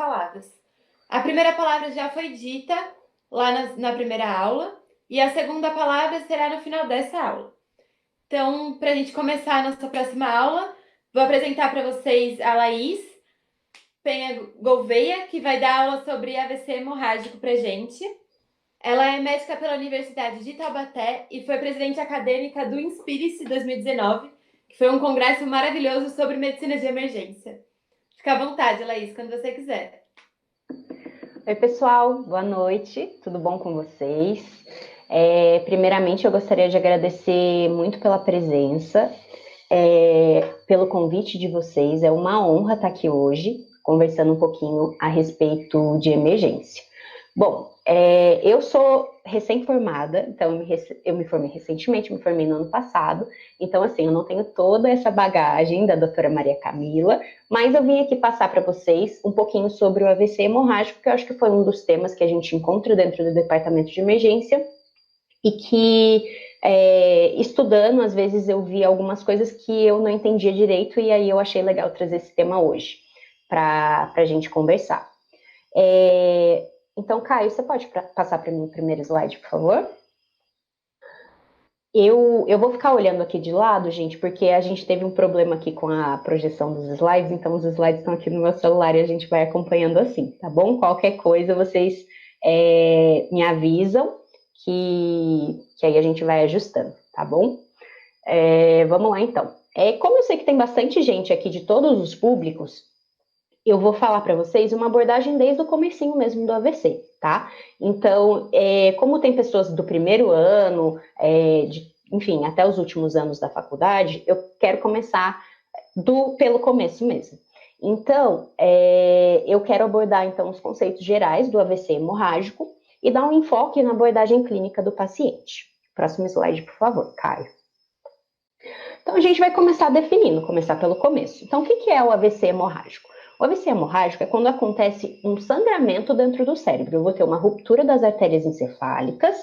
palavras. A primeira palavra já foi dita lá na primeira aula, e a segunda palavra será no final dessa aula. Então, para a gente começar a nossa próxima aula, vou apresentar para vocês a Laís Penha Gouveia, que vai dar aula sobre AVC hemorrágico para gente. Ela é médica pela Universidade de Taubaté e foi presidente acadêmica do Inspire-se 2019, que foi um congresso maravilhoso sobre medicina de emergência. Fica à vontade, Laís, quando você quiser. Oi, pessoal, boa noite, tudo bom com vocês? Primeiramente, eu gostaria de agradecer muito pela presença, pelo convite de vocês. É uma honra estar aqui hoje, conversando um pouquinho a respeito de emergência. Bom, eu sou recém-formada, então eu me formei recentemente, me formei no ano passado, então assim, eu não tenho toda essa bagagem da doutora Maria Camila, mas eu vim aqui passar para vocês um pouquinho sobre o AVC hemorrágico, que eu acho que foi um dos temas que a gente encontra dentro do departamento de emergência, e que estudando, às vezes eu vi algumas coisas que eu não entendia direito, e aí eu achei legal trazer esse tema hoje, para a gente conversar. Então, Caio, você pode passar para mim o primeiro slide, por favor? Eu vou ficar olhando aqui de lado, gente, porque a gente teve um problema aqui com a projeção dos slides, então os slides estão aqui no meu celular e a gente vai acompanhando assim, tá bom? Qualquer coisa vocês me avisam que aí a gente vai ajustando, tá bom? Vamos lá, então. Como eu sei que tem bastante gente aqui de todos os públicos, eu vou falar para vocês uma abordagem desde o comecinho mesmo do AVC, tá? Então, como tem pessoas do primeiro ano, enfim, até os últimos anos da faculdade, eu quero começar pelo começo mesmo. Então, eu quero abordar então os conceitos gerais do AVC hemorrágico e dar um enfoque na abordagem clínica do paciente. Próximo slide, por favor, Caio. Então, a gente vai começar pelo começo. Então, o que é o AVC hemorrágico? O AVC hemorrágico é quando acontece um sangramento dentro do cérebro. Eu vou ter uma ruptura das artérias encefálicas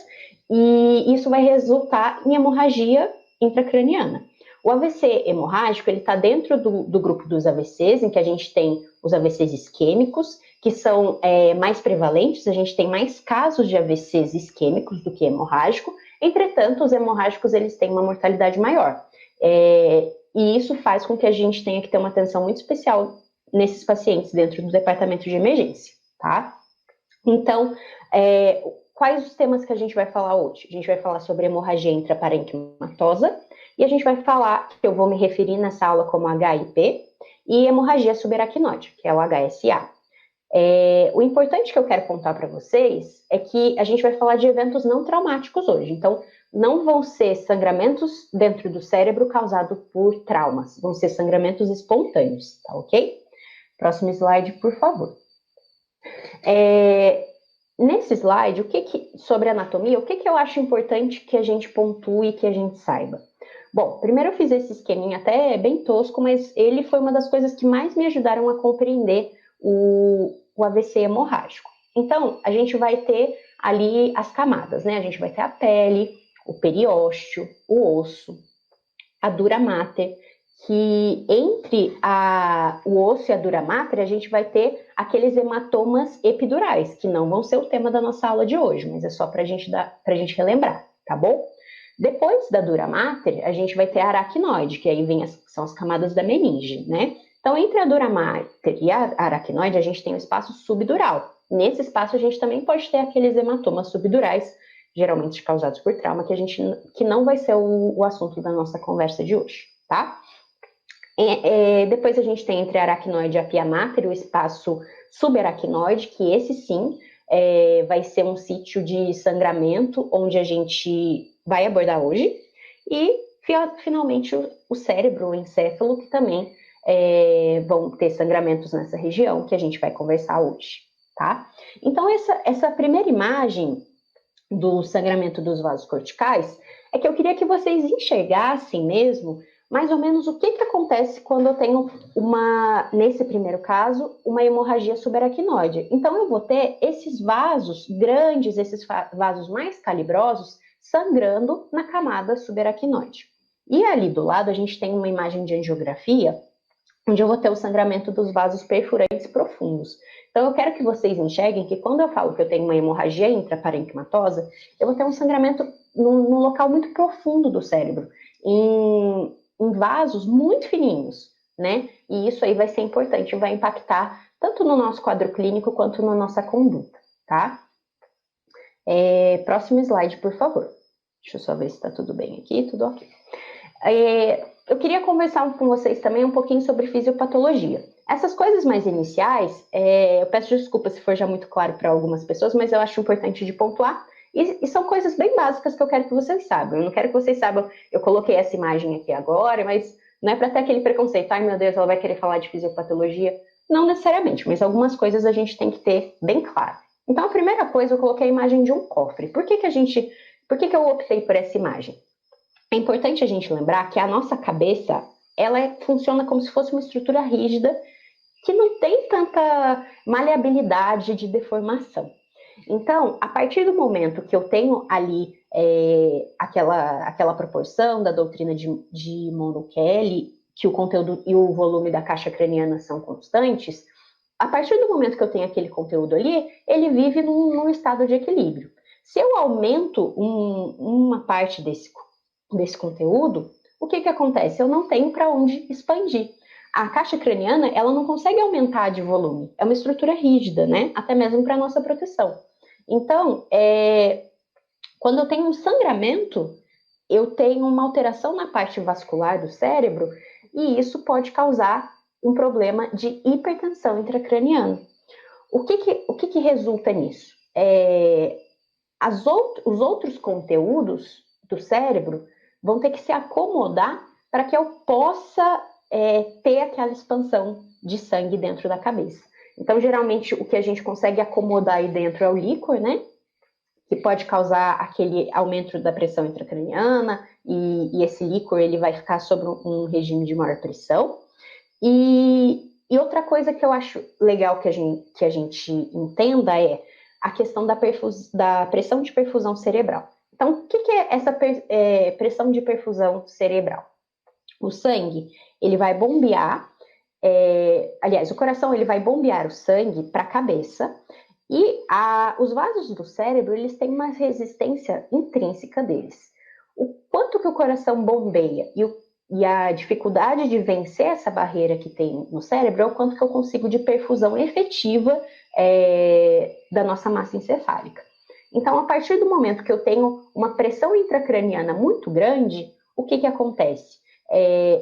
e isso vai resultar em hemorragia intracraniana. O AVC hemorrágico, ele está dentro do grupo dos AVCs, em que a gente tem os AVCs isquêmicos, que são mais prevalentes, a gente tem mais casos de AVCs isquêmicos do que hemorrágico. Entretanto, os hemorrágicos, eles têm uma mortalidade maior. E isso faz com que a gente tenha que ter uma atenção muito especial nesses pacientes dentro do departamento de emergência, tá? Então, quais os temas que a gente vai falar hoje? A gente vai falar sobre hemorragia intraparenquimatosa e a gente vai falar, que eu vou me referir nessa aula como HIP, e hemorragia subaracnoide, que é o HSA. O importante que eu quero contar para vocês é que a gente vai falar de eventos não traumáticos hoje, então não vão ser sangramentos dentro do cérebro causados por traumas, vão ser sangramentos espontâneos, tá ok? Próximo slide, por favor. Nesse slide, sobre anatomia, o que eu acho importante que a gente pontue e que a gente saiba? Bom, primeiro eu fiz esse esqueminha até bem tosco, mas ele foi uma das coisas que mais me ajudaram a compreender o AVC hemorrágico. Então, a gente vai ter ali as camadas, né? A gente vai ter a pele, o periósteo, o osso, a dura mater, que entre o osso e a dura mater, a gente vai ter aqueles hematomas epidurais, que não vão ser o tema da nossa aula de hoje, mas é só para a gente relembrar, tá bom? Depois da dura mater, a gente vai ter a aracnoide, que aí são as camadas da meninge, né? Então, entre a dura mater e a aracnoide, a gente tem o espaço subdural. Nesse espaço, a gente também pode ter aqueles hematomas subdurais, geralmente causados por trauma, que não vai ser o assunto da nossa conversa de hoje, tá? Depois a gente tem entre a aracnoide e a pia mater o espaço subaracnoide, que esse sim vai ser um sítio de sangramento, onde a gente vai abordar hoje. E, finalmente, o cérebro, o encéfalo, que também vão ter sangramentos nessa região, que a gente vai conversar hoje, tá? Então, essa primeira imagem do sangramento dos vasos corticais é que eu queria que vocês enxergassem mesmo mais ou menos o que acontece quando eu tenho nesse primeiro caso, uma hemorragia subaracnoide. Então, eu vou ter esses vasos grandes, esses vasos mais calibrosos, sangrando na camada subaracnoide. E ali do lado, a gente tem uma imagem de angiografia, onde eu vou ter o sangramento dos vasos perfurantes profundos. Então, eu quero que vocês enxerguem que quando eu falo que eu tenho uma hemorragia intraparenquimatosa, eu vou ter um sangramento num local muito profundo do cérebro, em vasos muito fininhos, né? E isso aí vai ser importante, vai impactar tanto no nosso quadro clínico quanto na nossa conduta, tá? Próximo slide, por favor. Deixa eu só ver se está tudo bem aqui, tudo ok. Eu queria conversar com vocês também um pouquinho sobre fisiopatologia. Essas coisas mais iniciais, eu peço desculpa se for já muito claro para algumas pessoas, mas eu acho importante de pontuar. E são coisas bem básicas que eu quero que vocês saibam. Eu não quero que vocês saibam, eu coloquei essa imagem aqui agora, mas não é para ter aquele preconceito, ai meu Deus, ela vai querer falar de fisiopatologia. Não necessariamente, mas algumas coisas a gente tem que ter bem claro. Então, a primeira coisa, eu coloquei a imagem de um cofre. Por que eu optei por essa imagem? É importante a gente lembrar que a nossa cabeça, ela funciona como se fosse uma estrutura rígida que não tem tanta maleabilidade de deformação. Então, a partir do momento que eu tenho ali aquela proporção da doutrina de Monroe Kelly, que o conteúdo e o volume da caixa craniana são constantes, a partir do momento que eu tenho aquele conteúdo ali, ele vive num estado de equilíbrio. Se eu aumento uma parte desse conteúdo, o que acontece? Eu não tenho para onde expandir. A caixa craniana, ela não consegue aumentar de volume. É uma estrutura rígida, né? Até mesmo para nossa proteção. Então, quando eu tenho um sangramento, eu tenho uma alteração na parte vascular do cérebro e isso pode causar um problema de hipertensão intracraniana. O que resulta nisso? Os outros conteúdos do cérebro vão ter que se acomodar para que eu possa ter aquela expansão de sangue dentro da cabeça. Então, geralmente, o que a gente consegue acomodar aí dentro é o líquor, né? Que pode causar aquele aumento da pressão intracraniana, e esse líquor ele vai ficar sob um regime de maior pressão. E outra coisa que eu acho legal que a gente entenda é a questão da pressão de perfusão cerebral. Então, o que é essa pressão de perfusão cerebral? O sangue, ele vai bombear, aliás, o coração ele vai bombear o sangue para a cabeça, e os vasos do cérebro, eles têm uma resistência intrínseca deles. O quanto que o coração bombeia e a dificuldade de vencer essa barreira que tem no cérebro é o quanto que eu consigo de perfusão efetiva da nossa massa encefálica. Então, a partir do momento que eu tenho uma pressão intracraniana muito grande, o que acontece?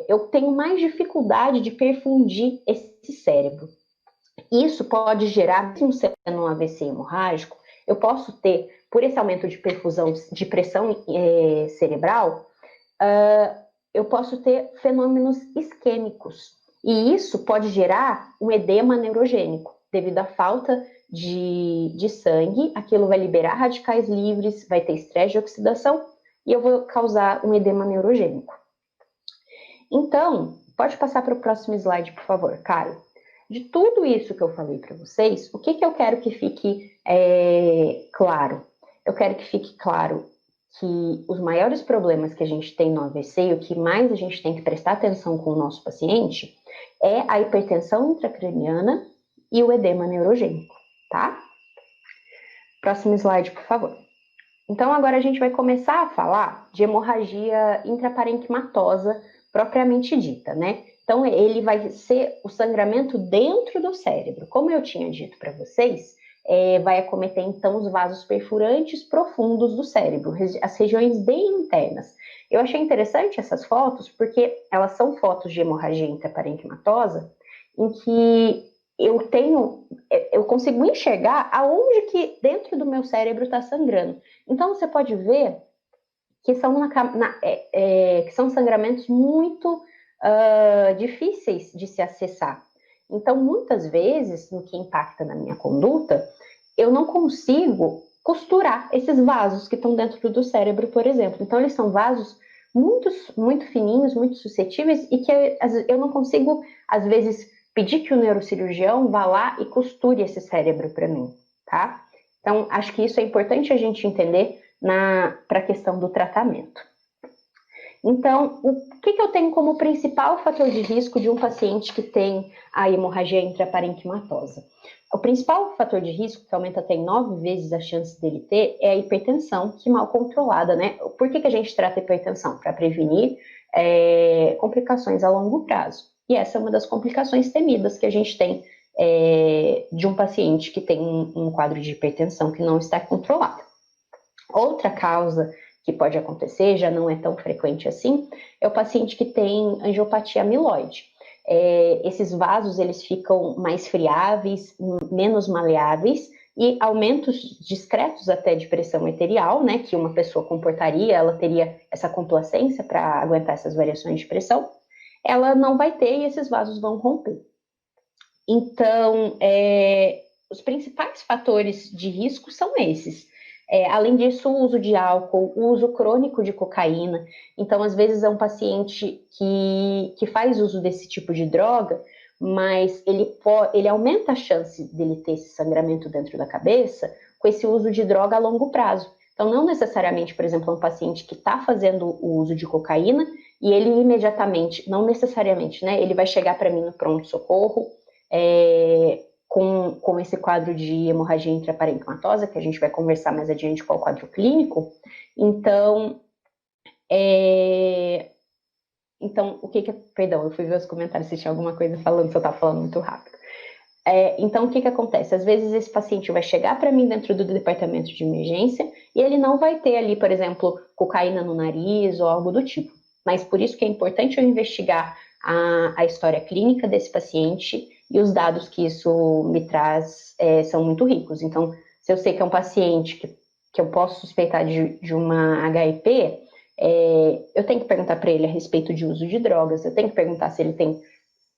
Eu tenho mais dificuldade de perfundir esse cérebro. Isso pode gerar, mesmo sendo um AVC hemorrágico, eu posso ter, por esse aumento de perfusão, de pressão cerebral, eu posso ter fenômenos isquêmicos. E isso pode gerar um edema neurogênico, devido à falta de sangue, aquilo vai liberar radicais livres, vai ter estresse de oxidação, e eu vou causar um edema neurogênico. Então, pode passar para o próximo slide, por favor, Caio. De tudo isso que eu falei para vocês, o que eu quero que fique claro? Eu quero que fique claro que os maiores problemas que a gente tem no AVC e o que mais a gente tem que prestar atenção com o nosso paciente é a hipertensão intracraniana e o edema neurogênico, tá? Próximo slide, por favor. Então, agora a gente vai começar a falar de hemorragia intraparenquimatosa propriamente dita, né? Então, ele vai ser o sangramento dentro do cérebro. Como eu tinha dito para vocês, vai acometer, então, os vasos perfurantes profundos do cérebro, as regiões bem internas. Eu achei interessante essas fotos, porque elas são fotos de hemorragia intraparenquimatosa, em que eu consigo enxergar aonde que dentro do meu cérebro está sangrando. Então, você pode ver que são sangramentos muito difíceis de se acessar. Então, muitas vezes, no que impacta na minha conduta, eu não consigo costurar esses vasos que estão dentro do cérebro, por exemplo. Então, eles são vasos muito, muito fininhos, muito suscetíveis, e que eu não consigo, às vezes, pedir que o neurocirurgião vá lá e costure esse cérebro para mim, tá? Então, acho que isso é importante a gente entender para a questão do tratamento. Então, o que eu tenho como principal fator de risco de um paciente que tem a hemorragia intraparenquimatosa? O principal fator de risco, que aumenta até em 9 vezes a chance dele ter, é a hipertensão, que mal controlada, né? Por que a gente trata a hipertensão? Para prevenir complicações a longo prazo. E essa é uma das complicações temidas que a gente tem de um paciente que tem um quadro de hipertensão que não está controlado. Outra causa que pode acontecer, já não é tão frequente assim, é o paciente que tem angiopatia amiloide. Esses vasos, eles ficam mais friáveis, menos maleáveis, e aumentos discretos até de pressão arterial, né, que uma pessoa comportaria, ela teria essa complacência para aguentar essas variações de pressão, ela não vai ter e esses vasos vão romper. Então, os principais fatores de risco são esses. Além disso, o uso de álcool, o uso crônico de cocaína. Então, às vezes, é um paciente que faz uso desse tipo de droga, mas ele aumenta a chance dele ter esse sangramento dentro da cabeça com esse uso de droga a longo prazo. Então, não necessariamente, por exemplo, um paciente que está fazendo o uso de cocaína e ele imediatamente, não necessariamente, né? Ele vai chegar para mim no pronto-socorro, com esse quadro de hemorragia intraparenquimatosa, que a gente vai conversar mais adiante qual é o quadro clínico. Então, perdão, eu fui ver os comentários se tinha alguma coisa falando, se eu estava falando muito rápido. Então, o que acontece? Às vezes esse paciente vai chegar para mim dentro do departamento de emergência e ele não vai ter ali, por exemplo, cocaína no nariz ou algo do tipo. Mas por isso que é importante eu investigar a história clínica desse paciente e os dados que isso me traz são muito ricos. Então, se eu sei que é um paciente que eu posso suspeitar de uma HIP, eu tenho que perguntar para ele a respeito de uso de drogas, eu tenho que perguntar se ele tem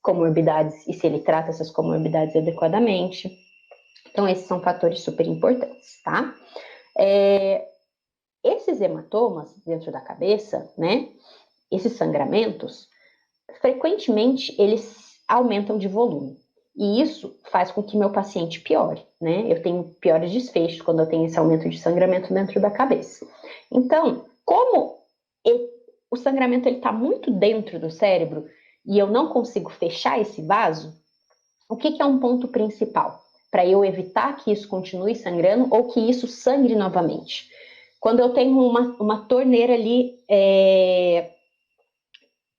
comorbidades e se ele trata essas comorbidades adequadamente. Então, esses são fatores super importantes, tá? Esses hematomas dentro da cabeça, né? Esses sangramentos, frequentemente eles aumentam de volume. E isso faz com que meu paciente piore, né? Eu tenho piores desfechos quando eu tenho esse aumento de sangramento dentro da cabeça. Então, como o sangramento está muito dentro do cérebro e eu não consigo fechar esse vaso, o que é um ponto principal para eu evitar que isso continue sangrando ou que isso sangre novamente? Quando eu tenho uma torneira ali,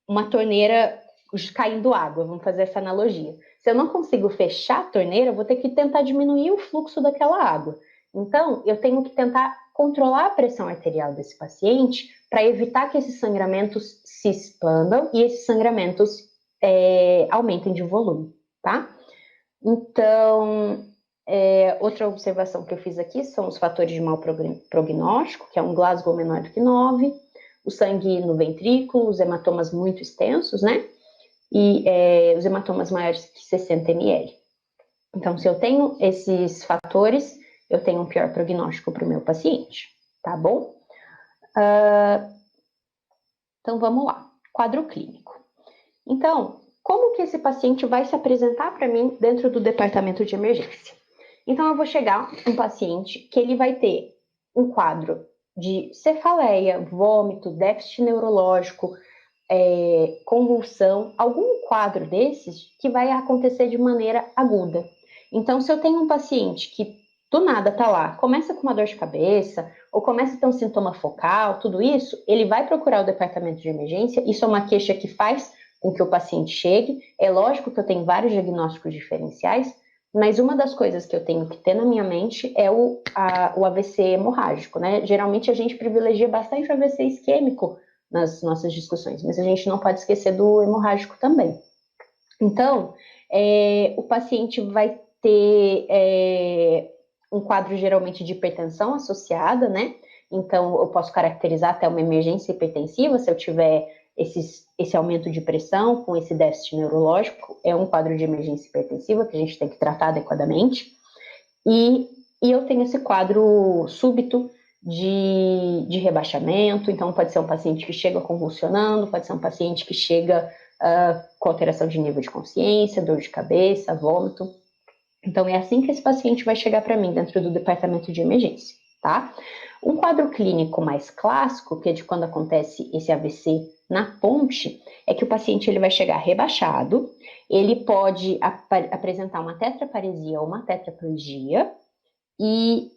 uma torneira caindo água, vamos fazer essa analogia. Se eu não consigo fechar a torneira, eu vou ter que tentar diminuir o fluxo daquela água. Então, eu tenho que tentar controlar a pressão arterial desse paciente para evitar que esses sangramentos se expandam e esses sangramentos aumentem de volume, tá? Então, outra observação que eu fiz aqui são os fatores de mau prognóstico, que é um Glasgow menor do que 9, o sangue no ventrículo, os hematomas muito extensos, né? E os hematomas maiores que 60 ml. Então, se eu tenho esses fatores, eu tenho um pior prognóstico para o meu paciente, tá bom? Então, vamos lá. Quadro clínico. Então, como que esse paciente vai se apresentar para mim dentro do departamento de emergência? Então, eu vou chegar um paciente que ele vai ter um quadro de cefaleia, vômito, déficit neurológico, convulsão, algum quadro desses que vai acontecer de maneira aguda. Então, se eu tenho um paciente que do nada tá lá, começa com uma dor de cabeça, ou começa a ter um sintoma focal, tudo isso, ele vai procurar o departamento de emergência. Isso é uma queixa que faz com que o paciente chegue. É lógico que eu tenho vários diagnósticos diferenciais, mas uma das coisas que eu tenho que ter na minha mente é o AVC hemorrágico, né? Geralmente a gente privilegia bastante o AVC isquêmico nas nossas discussões, mas a gente não pode esquecer do hemorrágico também. Então, o paciente vai ter um quadro geralmente de hipertensão associada, né? Então, eu posso caracterizar até uma emergência hipertensiva se eu tiver esse aumento de pressão com esse déficit neurológico, é um quadro de emergência hipertensiva que a gente tem que tratar adequadamente. E eu tenho esse quadro súbito de rebaixamento, então pode ser um paciente que chega convulsionando, pode ser um paciente que chega com alteração de nível de consciência, dor de cabeça, vômito. Então é assim que esse paciente vai chegar para mim dentro do departamento de emergência, tá? Um quadro clínico mais clássico, que é de quando acontece esse AVC na ponte, é que o paciente ele vai chegar rebaixado, ele pode apresentar uma tetraparesia ou uma tetraplegia, e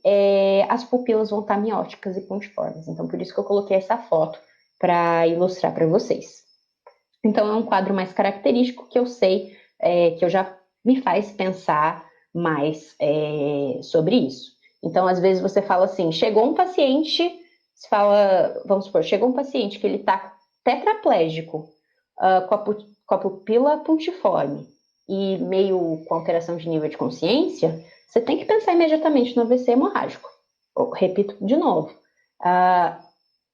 as pupilas vão estar mióticas e pontiformes. Então, por isso que eu coloquei essa foto para ilustrar para vocês. Então, é um quadro mais característico que eu sei, que eu já me faz pensar mais sobre isso. Então, às vezes você fala assim, chegou um paciente, você fala, vamos supor, chegou um paciente que ele está tetraplégico, com a pupila pontiforme e meio com alteração de nível de consciência, você tem que pensar imediatamente no AVC hemorrágico. Eu repito de novo,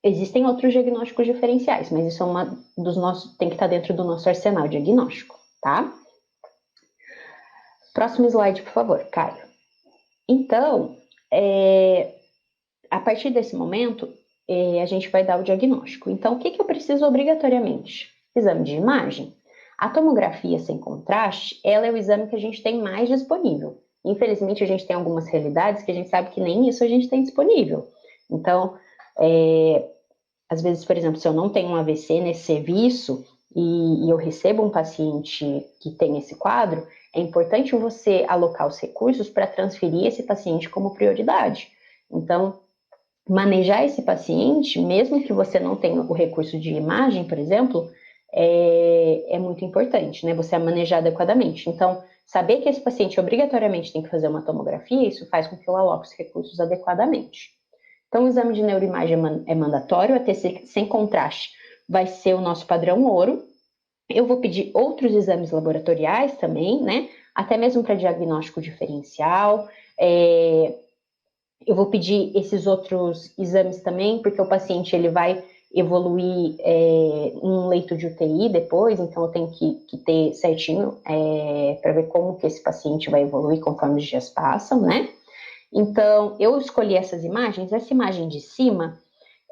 existem outros diagnósticos diferenciais, mas isso é tem que estar dentro do nosso arsenal diagnóstico, tá? Próximo slide, por favor, Caio. Então, a partir desse momento, a gente vai dar o diagnóstico. Então, o que eu preciso obrigatoriamente? Exame de imagem. A tomografia sem contraste, ela é o exame que a gente tem mais disponível. Infelizmente, a gente tem algumas realidades que a gente sabe que nem isso a gente tem disponível. Então, às vezes, por exemplo, se eu não tenho um AVC nesse serviço e eu recebo um paciente que tem esse quadro, é importante você alocar os recursos para transferir esse paciente como prioridade. Então, manejar esse paciente, mesmo que você não tenha o recurso de imagem, por exemplo, é muito importante, né? Você manejar adequadamente. Então, saber que esse paciente obrigatoriamente tem que fazer uma tomografia, isso faz com que eu aloque os recursos adequadamente. Então, o exame de neuroimagem é mandatório, a TC sem contraste vai ser o nosso padrão ouro. Eu vou pedir outros exames laboratoriais também, né? Até mesmo para diagnóstico diferencial. Eu vou pedir esses outros exames também, porque o paciente ele vai evoluir em um leito de UTI depois, então eu tenho que ter certinho para ver como que esse paciente vai evoluir conforme os dias passam, né? Então, eu escolhi essas imagens. Essa imagem de cima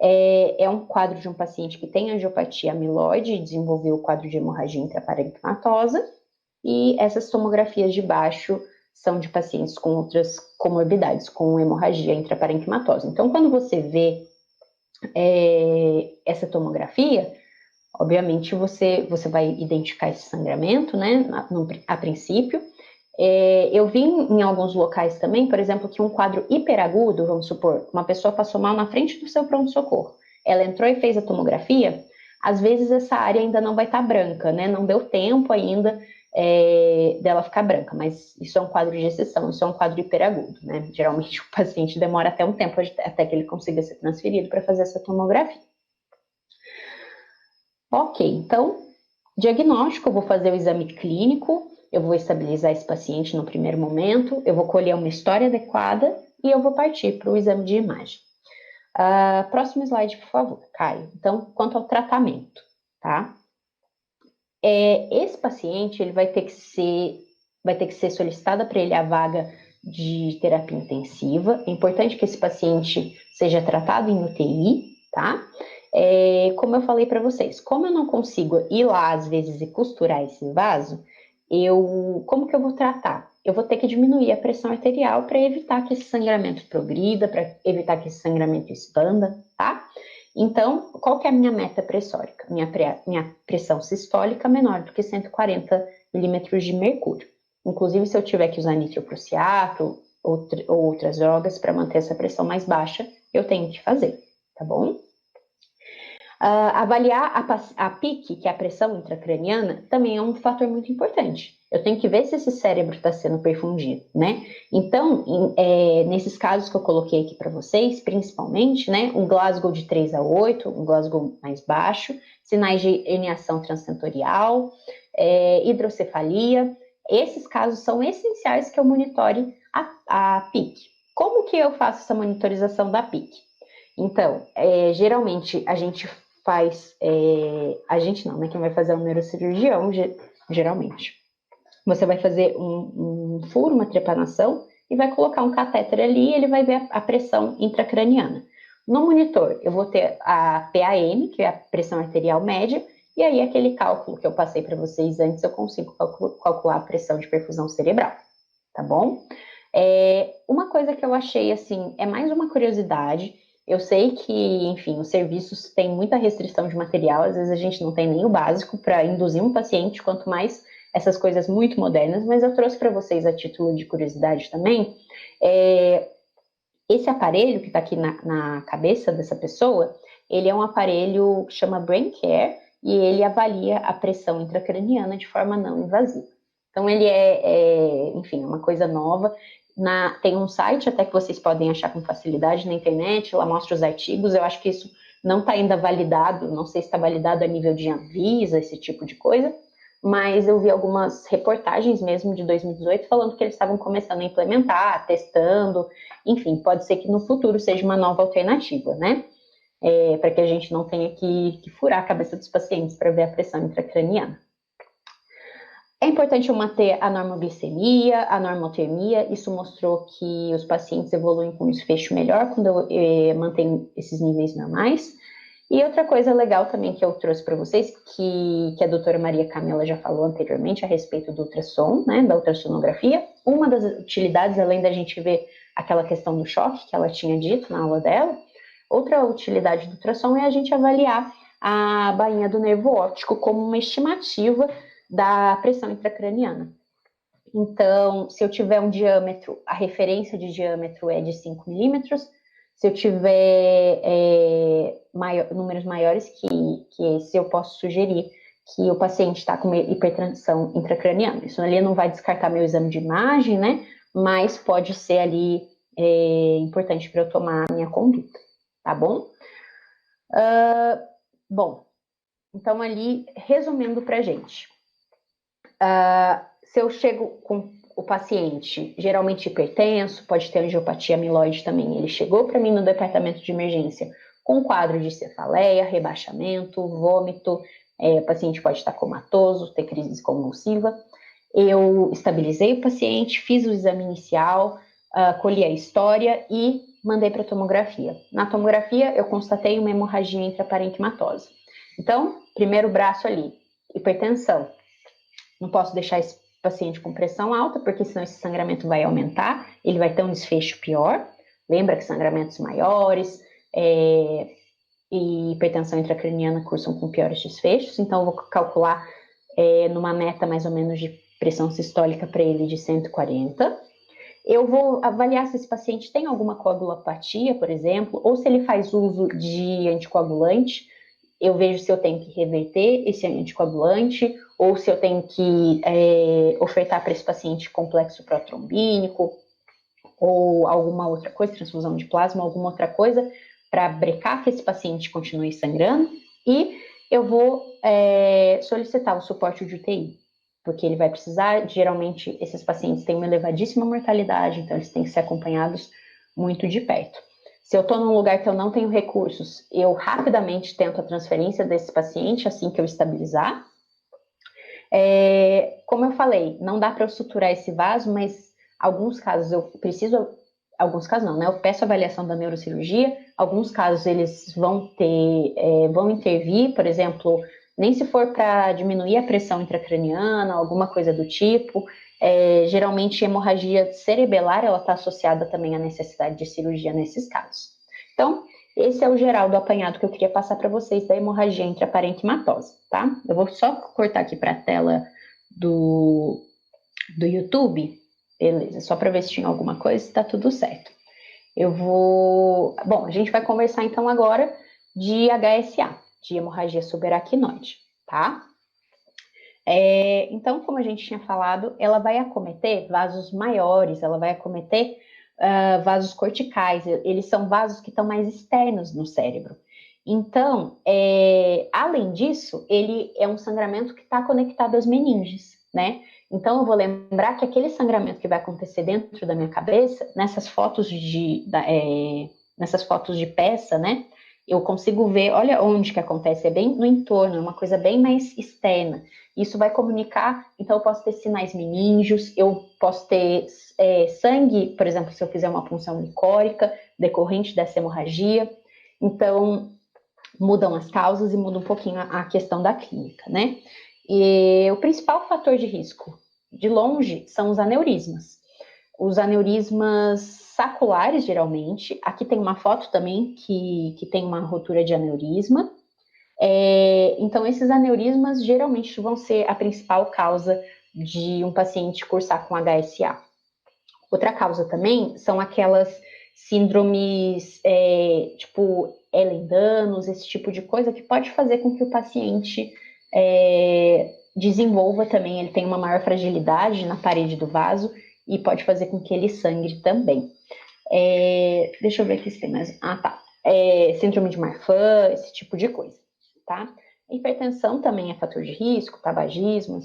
é um quadro de um paciente que tem angiopatia amiloide e desenvolveu o quadro de hemorragia intraparenquimatosa, e essas tomografias de baixo são de pacientes com outras comorbidades, com hemorragia intraparenquimatosa. Então, quando você vê essa tomografia, obviamente você vai identificar esse sangramento, né, a princípio. Eu vi em alguns locais também, por exemplo, que um quadro hiperagudo, vamos supor, uma pessoa passou mal na frente do seu pronto-socorro, ela entrou e fez a tomografia, às vezes essa área ainda não vai estar branca, né? Não deu tempo ainda dela ficar branca, mas isso é um quadro de exceção, isso é um quadro hiperagudo, né? Geralmente o paciente demora até um tempo até que ele consiga ser transferido para fazer essa tomografia. Ok, então, diagnóstico, eu vou fazer o exame clínico, eu vou estabilizar esse paciente no primeiro momento, eu vou colher uma história adequada e eu vou partir para o exame de imagem. Próximo slide, por favor, Caio. Então, quanto ao tratamento, tá? Esse paciente, ele vai ter que ser solicitada para ele a vaga de terapia intensiva. É importante que esse paciente seja tratado em UTI, tá? Como eu falei para vocês, como eu não consigo ir lá, às vezes, e costurar esse vaso, como que eu vou tratar? Eu vou ter que diminuir a pressão arterial para evitar que esse sangramento progrida, para evitar que esse sangramento expanda, tá? Então, qual que é a minha meta pressórica? Minha pressão sistólica menor do que 140 milímetros de mercúrio. Inclusive, se eu tiver que usar nitroprusiato ou outras drogas para manter essa pressão mais baixa, eu tenho que fazer, tá bom? Avaliar a PIC, que é a pressão intracraniana, também é um fator muito importante. Eu tenho que ver se esse cérebro está sendo perfundido, né? Então, nesses casos que eu coloquei aqui para vocês, principalmente, né, um Glasgow de 3 a 8, um Glasgow mais baixo, sinais de herniação transtentorial, hidrocefalia, esses casos são essenciais que eu monitore a PIC. Como que eu faço essa monitorização da PIC? Então, geralmente a gente faz, a gente não, né? Quem vai fazer é o neurocirurgião, geralmente. Você vai fazer um furo, uma trepanação, e vai colocar um catéter ali e ele vai ver a pressão intracraniana. No monitor, eu vou ter a PAM, que é a pressão arterial média, e aí aquele cálculo que eu passei para vocês antes, eu consigo calcular a pressão de perfusão cerebral, tá bom? Uma coisa que eu achei, assim, é mais uma curiosidade. Eu sei que, enfim, os serviços têm muita restrição de material, às vezes a gente não tem nem o básico para induzir um paciente, quanto mais essas coisas muito modernas, mas eu trouxe para vocês a título de curiosidade também. Esse aparelho que está aqui na cabeça dessa pessoa, ele é um aparelho que chama Brain Care e ele avalia a pressão intracraniana de forma não invasiva. Então, ele enfim, é uma coisa nova. Tem um site até que vocês podem achar com facilidade na internet, lá mostra os artigos. Eu acho que isso não está ainda validado, não sei se está validado a nível de Anvisa, esse tipo de coisa, mas eu vi algumas reportagens mesmo de 2018 falando que eles estavam começando a implementar, testando, enfim, pode ser que no futuro seja uma nova alternativa, né? Para que a gente não tenha que furar a cabeça dos pacientes para ver a pressão intracraniana. É importante eu manter a normoglicemia, a normotermia, isso mostrou que os pacientes evoluem com um desfecho melhor quando eu mantenho esses níveis normais. E outra coisa legal também que eu trouxe para vocês, que a doutora Maria Camila já falou anteriormente a respeito do ultrassom, né, da ultrassonografia. Uma das utilidades, além da gente ver aquela questão do choque que ela tinha dito na aula dela, outra utilidade do ultrassom é a gente avaliar a bainha do nervo óptico como uma estimativa da pressão intracraniana. Então, se eu tiver um diâmetro, a referência de diâmetro é de 5 milímetros. Se eu tiver números maiores que esse, eu posso sugerir que o paciente está com hipertensão intracraniana. Isso ali não vai descartar meu exame de imagem, né? Mas pode ser ali importante para eu tomar a minha conduta, tá bom? Bom, então ali, resumindo para a gente. Se eu chego com o paciente geralmente hipertenso, pode ter angiopatia amiloide também, ele chegou para mim no departamento de emergência com quadro de cefaleia, rebaixamento, vômito, o paciente pode estar comatoso, ter crise convulsiva. Eu estabilizei o paciente, fiz o exame inicial, colhi a história e mandei para a tomografia. Na tomografia, eu constatei uma hemorragia intraparenquimatosa. Então, primeiro braço ali, hipertensão. Não posso deixar esse paciente com pressão alta, porque senão esse sangramento vai aumentar, ele vai ter um desfecho pior. Lembra que sangramentos maiores e hipertensão intracraniana cursam com piores desfechos, então eu vou calcular numa meta mais ou menos de pressão sistólica para ele de 140. Eu vou avaliar se esse paciente tem alguma coagulopatia, por exemplo, ou se ele faz uso de anticoagulante. Eu vejo se eu tenho que reverter esse anticoagulante ou se eu tenho que ofertar para esse paciente complexo protrombínico ou alguma outra coisa, transfusão de plasma, alguma outra coisa, para brecar que esse paciente continue sangrando. E eu vou solicitar o suporte de UTI, porque ele vai precisar, geralmente esses pacientes têm uma elevadíssima mortalidade, então eles têm que ser acompanhados muito de perto. Se eu estou num lugar que eu não tenho recursos, eu rapidamente tento a transferência desse paciente assim que eu estabilizar. Como eu falei, não dá para eu suturar esse vaso, mas alguns casos eu preciso, alguns casos não, né? Eu peço avaliação da neurocirurgia, alguns casos eles vão intervir, por exemplo, nem se for para diminuir a pressão intracraniana, alguma coisa do tipo. Geralmente, hemorragia cerebelar, ela está associada também à necessidade de cirurgia nesses casos. Então, esse é o geral do apanhado que eu queria passar para vocês da hemorragia intraparenquimatosa, tá? Eu vou só cortar aqui para a tela do YouTube, beleza, só para ver se tinha alguma coisa, se tá tudo certo. Bom, a gente vai conversar então agora de HSA, de hemorragia subaracnoide, tá? Então, como a gente tinha falado, ela vai acometer vasos maiores, ela vai acometer vasos corticais, eles são vasos que estão mais externos no cérebro. Então, além disso, ele é um sangramento que está conectado às meninges, né? Então, eu vou lembrar que aquele sangramento que vai acontecer dentro da minha cabeça, nessas fotos de peça, né? Eu consigo ver, olha onde que acontece, é bem no entorno, é uma coisa bem mais externa. Isso vai comunicar, então eu posso ter sinais meníngeos, eu posso ter sangue, por exemplo, se eu fizer uma punção licórica decorrente dessa hemorragia. Então, mudam as causas e muda um pouquinho a questão da clínica, né? E o principal fator de risco, de longe, são os aneurismas. os aneurismas saculares, geralmente. Aqui tem uma foto também que tem uma rotura de aneurisma. Então, esses aneurismas geralmente vão ser a principal causa de um paciente cursar com HSA. Outra causa também são aquelas síndromes, tipo Ehlers-Danlos, esse tipo de coisa, que pode fazer com que o paciente desenvolva também, ele tem uma maior fragilidade na parede do vaso e pode fazer com que ele sangre também. Deixa eu ver aqui se tem mais. Ah, tá. Síndrome de Marfan, esse tipo de coisa, tá? Hipertensão também é fator de risco, tabagismo,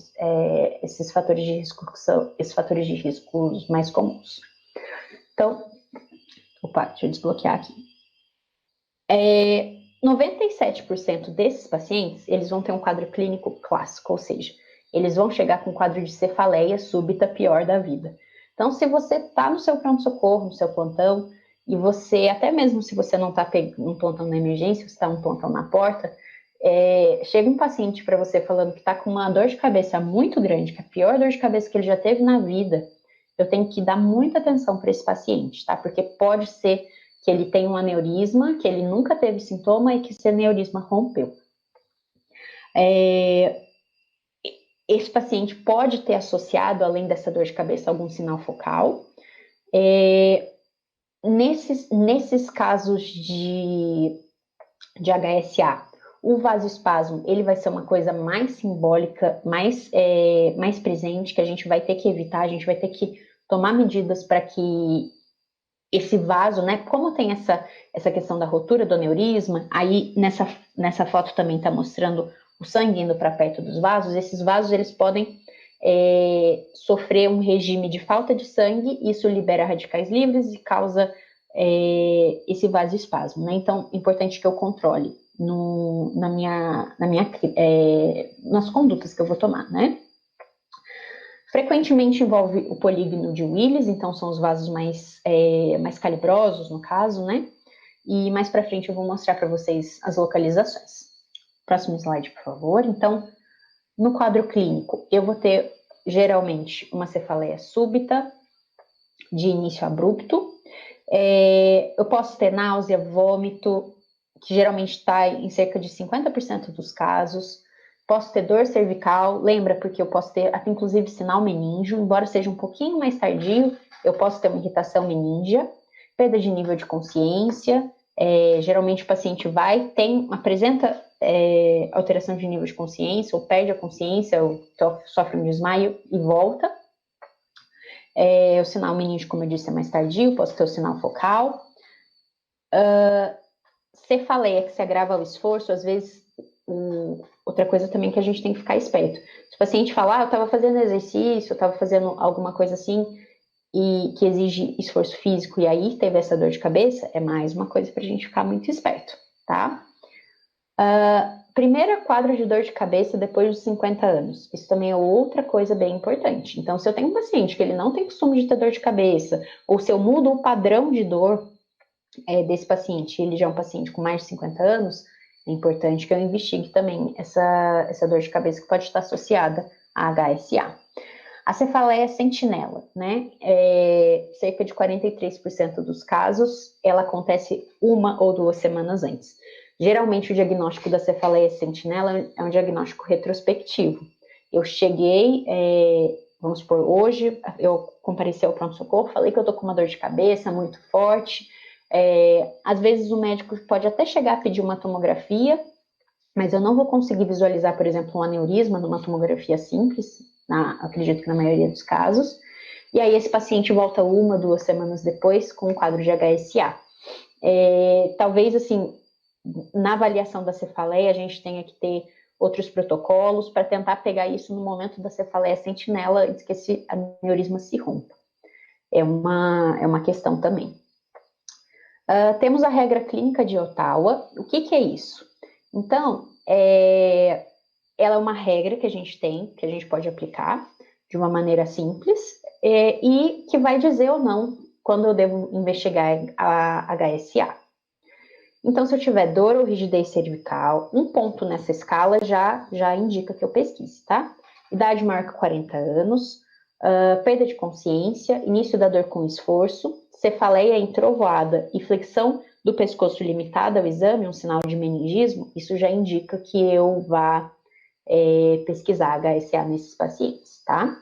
esses fatores de risco são esses fatores de risco mais comuns. Então, deixa eu desbloquear aqui. 97% desses pacientes, eles vão ter um quadro clínico clássico, ou seja, eles vão chegar com um quadro de cefaleia súbita pior da vida. Então, se você está no seu pronto-socorro, no seu plantão, e você, até mesmo se você não está num plantão na emergência, você está num plantão na porta, chega um paciente para você falando que está com uma dor de cabeça muito grande, que é a pior dor de cabeça que ele já teve na vida, eu tenho que dar muita atenção para esse paciente, tá? Porque pode ser que ele tenha um aneurisma, que ele nunca teve sintoma e que esse aneurisma rompeu. Esse paciente pode ter associado, além dessa dor de cabeça, algum sinal focal. Nesses casos de HSA, o vasoespasmo, ele vai ser uma coisa mais simbólica, mais presente, que a gente vai ter que evitar, a gente vai ter que tomar medidas para que esse vaso, né, como tem essa questão da rotura do aneurisma, aí nessa foto também está mostrando o sangue indo para perto dos vasos, esses vasos, eles podem sofrer um regime de falta de sangue, isso libera radicais livres e causa esse vasoespasmo, né? Então, é importante que eu controle nas condutas que eu vou tomar, né? Frequentemente envolve o polígono de Willis, então são os vasos mais calibrosos, no caso, né? E mais para frente eu vou mostrar para vocês as localizações. Próximo slide, por favor. Então, no quadro clínico, eu vou ter, geralmente, uma cefaleia súbita, de início abrupto. Eu posso ter náusea, vômito, que geralmente está em cerca de 50% dos casos. Posso ter dor cervical, lembra, porque eu posso ter até inclusive sinal meníngeo, embora seja um pouquinho mais tardio, eu posso ter uma irritação meníngea, perda de nível de consciência, geralmente o paciente apresenta alteração de nível de consciência, ou perde a consciência, ou sofre um desmaio e volta. O sinal meníngeo, como eu disse, é mais tardio, posso ter o sinal focal. Cefaleia que se agrava ao esforço, às vezes, outra coisa também que a gente tem que ficar esperto. Se o paciente falar, eu estava fazendo exercício, eu estava fazendo alguma coisa assim, e que exige esforço físico, e aí teve essa dor de cabeça, é mais uma coisa para a gente ficar muito esperto, tá? Primeira quadro de dor de cabeça depois dos 50 anos. Isso também é outra coisa bem importante. Então, se eu tenho um paciente que ele não tem costume de ter dor de cabeça, ou se eu mudo o padrão de dor desse paciente, ele já é um paciente com mais de 50 anos, é importante que eu investigue também essa dor de cabeça que pode estar associada a HSA. A cefaleia sentinela, né? Cerca de 43% dos casos, ela acontece 1 ou 2 semanas antes. Geralmente, o diagnóstico da cefaleia sentinela é um diagnóstico retrospectivo. Eu cheguei, vamos supor, hoje, eu compareci ao pronto-socorro, falei que eu tô com uma dor de cabeça muito forte. Às vezes, o médico pode até chegar a pedir uma tomografia, mas eu não vou conseguir visualizar, por exemplo, um aneurisma numa tomografia simples, acredito que na maioria dos casos. E aí, esse paciente volta 1, 2 semanas depois com um quadro de HSA. Talvez, assim, na avaliação da cefaleia, a gente tenha que ter outros protocolos para tentar pegar isso no momento da cefaleia sentinela antes que esse aneurisma se rompa. É uma questão também. Temos a regra clínica de Ottawa. O que é isso? Então, ela é uma regra que a gente tem, que a gente pode aplicar de uma maneira simples e que vai dizer ou não quando eu devo investigar a HSA. Então, se eu tiver dor ou rigidez cervical, um ponto nessa escala já indica que eu pesquise, tá? Idade maior que 40 anos, perda de consciência, início da dor com esforço, cefaleia entrovoada e flexão do pescoço limitada ao exame, um sinal de meningismo, isso já indica que eu vá pesquisar HSA nesses pacientes, tá?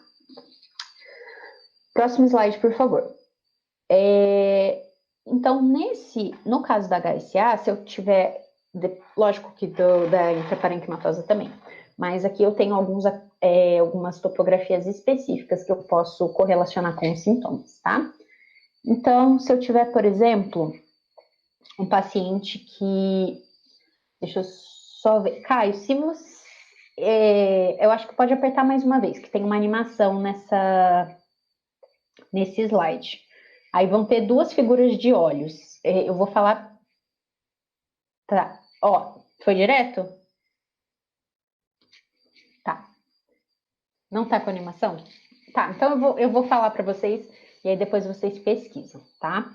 Próximo slide, por favor. Então, no caso da HSA, se eu tiver, lógico que da intraparenquimatosa também, mas aqui eu tenho algumas topografias específicas que eu posso correlacionar com os sintomas, tá? Então, se eu tiver, por exemplo, um paciente que, deixa eu só ver, Caio, se você, eu acho que pode apertar mais uma vez, que tem uma animação nesse slide. Aí vão ter duas figuras de olhos. Eu vou falar. Tá. Ó, foi direto? Tá. Não tá com animação? Tá, então eu vou falar para vocês e aí depois vocês pesquisam, tá?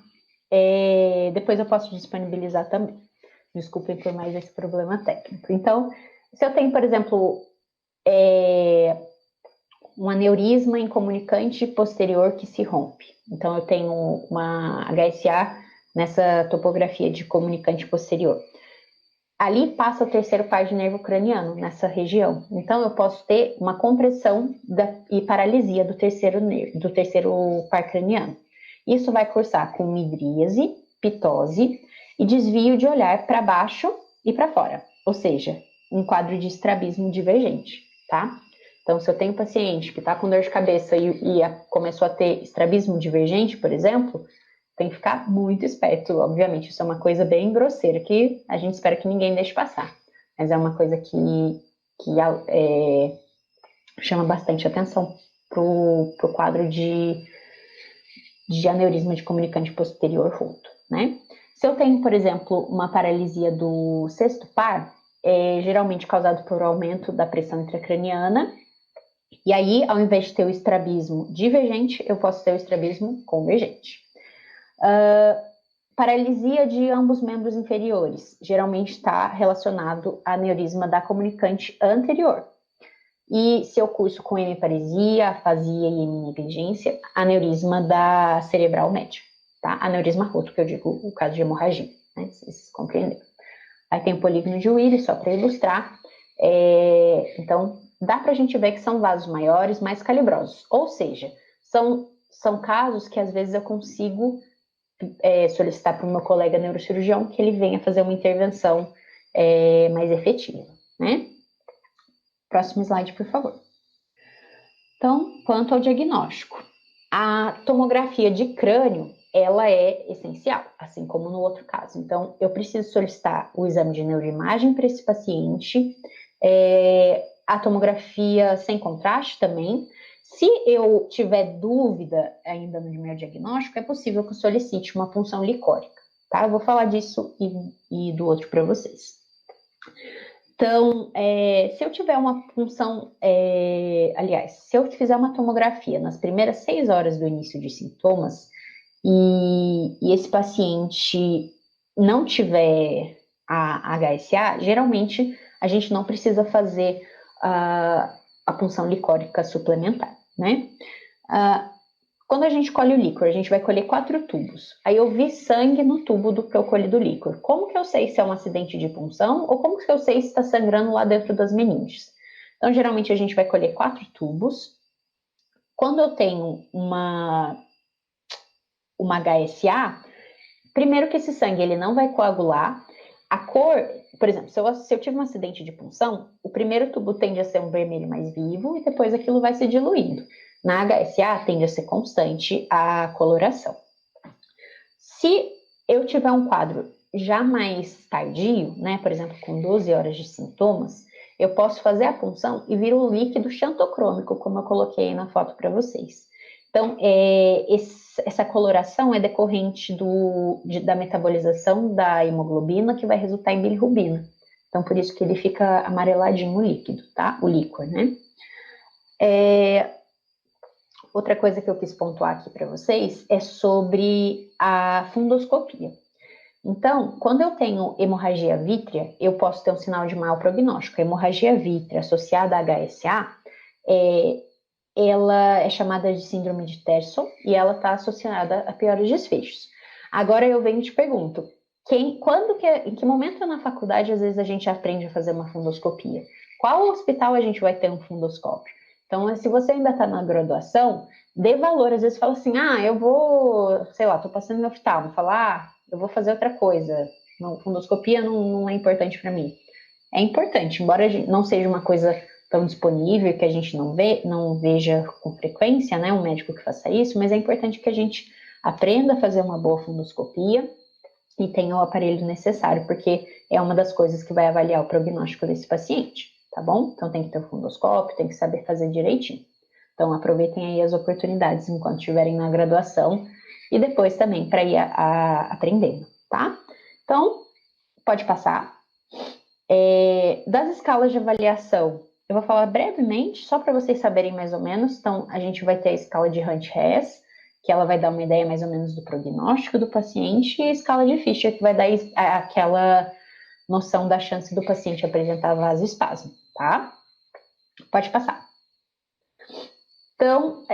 Depois eu posso disponibilizar também. Desculpem por mais esse problema técnico. Então, se eu tenho, por exemplo, um aneurisma incomunicante posterior que se rompe. Então, eu tenho uma HSA nessa topografia de comunicante posterior. Ali passa o terceiro par de nervo craniano, nessa região. Então, eu posso ter uma compressão e paralisia do terceiro par craniano. Isso vai cursar com midríase, pitose e desvio de olhar para baixo e para fora, ou seja, um quadro de estrabismo divergente, tá? Então, se eu tenho um paciente que está com dor de cabeça e começou a ter estrabismo divergente, por exemplo, tem que ficar muito esperto. Obviamente, isso é uma coisa bem grosseira que a gente espera que ninguém deixe passar. Mas é uma coisa que chama bastante atenção para o quadro de aneurisma de comunicante posterior roto, né? Se eu tenho, por exemplo, uma paralisia do sexto par, é geralmente causado por aumento da pressão intracraniana. E aí, ao invés de ter o estrabismo divergente, eu posso ter o estrabismo convergente. Paralisia de ambos membros inferiores, geralmente está relacionado a aneurisma da comunicante anterior. E se eu curso com hemiparesia, afasia e heminegligência, aneurisma da cerebral média, tá? Aneurisma roto, que eu digo o caso de hemorragia, né? Vocês compreenderam. Aí tem o polígono de Willis, só para ilustrar. Então, dá para a gente ver que são vasos maiores, mais calibrosos. Ou seja, são casos que às vezes eu consigo solicitar para o meu colega neurocirurgião que ele venha fazer uma intervenção mais efetiva, né? Próximo slide, por favor. Então, quanto ao diagnóstico, a tomografia de crânio, ela é essencial, assim como no outro caso. Então, eu preciso solicitar o exame de neuroimagem para esse paciente, a tomografia sem contraste também. Se eu tiver dúvida ainda no meu diagnóstico, é possível que eu solicite uma punção licórica, tá? Eu vou falar disso e do outro para vocês. Então, se eu tiver uma punção, se eu fizer uma tomografia nas primeiras 6 horas do início de sintomas e esse paciente não tiver a HSA, geralmente a gente não precisa fazer a punção licórica suplementar, né? Quando a gente colhe o líquor, a gente vai colher 4 tubos. Aí eu vi sangue no tubo do que eu colhi do líquor. Como que eu sei se é um acidente de punção ou como que eu sei se está sangrando lá dentro das meninges? Então, geralmente a gente vai colher 4 tubos. Quando eu tenho uma HSA, primeiro que esse sangue ele não vai coagular. A cor, por exemplo, se eu tive um acidente de punção, o primeiro tubo tende a ser um vermelho mais vivo e depois aquilo vai se diluindo. Na HSA tende a ser constante a coloração. Se eu tiver um quadro já mais tardio, né, por exemplo, com 12 horas de sintomas, eu posso fazer a punção e vir um líquido xantocrômico, como eu coloquei na foto para vocês. Então, essa coloração é decorrente da metabolização da hemoglobina, que vai resultar em bilirrubina. Então, por isso que ele fica amareladinho o líquido, tá? O líquor, né? Outra coisa que eu quis pontuar aqui para vocês é sobre a fundoscopia. Então, quando eu tenho hemorragia vítrea, eu posso ter um sinal de mau prognóstico. A hemorragia vítrea associada a HSA ela é chamada de síndrome de Terson e ela está associada a piores desfechos. Agora eu venho e te pergunto, em que momento na faculdade às vezes a gente aprende a fazer uma fundoscopia? Qual hospital a gente vai ter um fundoscópio? Então, se você ainda está na graduação, dê valor. Às vezes fala assim, eu vou, sei lá, estou passando no oftalmo, falar, eu vou fazer outra coisa. Não, fundoscopia não é importante para mim. É importante, embora não seja uma coisa tão disponível que a gente não veja com frequência, né, um médico que faça isso, mas é importante que a gente aprenda a fazer uma boa fundoscopia e tenha o aparelho necessário, porque é uma das coisas que vai avaliar o prognóstico desse paciente, tá bom? Então tem que ter o fundoscópio, tem que saber fazer direitinho. Então aproveitem aí as oportunidades enquanto estiverem na graduação e depois também para ir aprendendo, tá? Então, pode passar. Das escalas de avaliação, eu vou falar brevemente, só para vocês saberem mais ou menos. Então, a gente vai ter a escala de Hunt-Hess, que ela vai dar uma ideia mais ou menos do prognóstico do paciente, e a escala de Fischer, que vai dar aquela noção da chance do paciente apresentar vasoespasmo, tá? Pode passar. Então,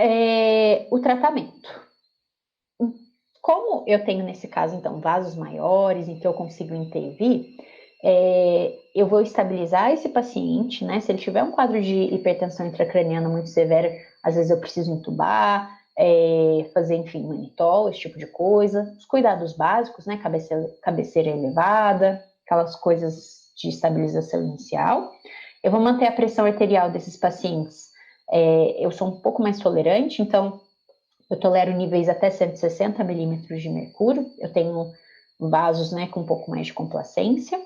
o tratamento. Como eu tenho, nesse caso, então, vasos maiores, em que eu consigo intervir, eu vou estabilizar esse paciente, né? Se ele tiver um quadro de hipertensão intracraniana muito severa, às vezes eu preciso entubar, fazer, enfim, manitol, esse tipo de coisa. Os cuidados básicos, né? Cabeceira elevada, aquelas coisas de estabilização inicial. Eu vou manter a pressão arterial desses pacientes. Eu sou um pouco mais tolerante, então eu tolero níveis até 160 milímetros de mercúrio. Eu tenho vasos, né, com um pouco mais de complacência,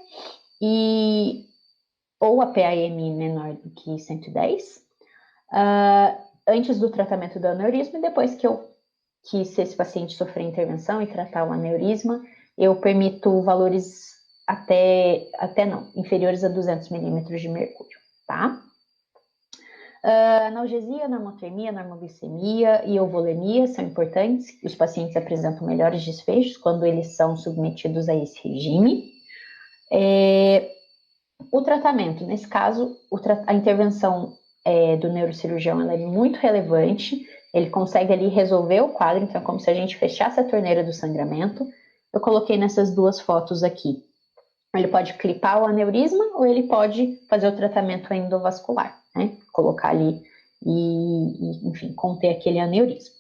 ou a PAM menor do que 110, antes do tratamento do aneurisma, e depois que se esse paciente sofrer intervenção e tratar o aneurisma, eu permito valores inferiores a 200 milímetros de mercúrio, tá? Analgesia, normotermia, normoglicemia e euvolemia são importantes. Os pacientes apresentam melhores desfechos quando eles são submetidos a esse regime. O tratamento, nesse caso, a intervenção do neurocirurgião ela é muito relevante. Ele consegue ali resolver o quadro, então é como se a gente fechasse a torneira do sangramento. Eu coloquei nessas duas fotos aqui. Ele pode clipar o aneurisma ou ele pode fazer o tratamento endovascular, né? Colocar ali e enfim, conter aquele aneurisma.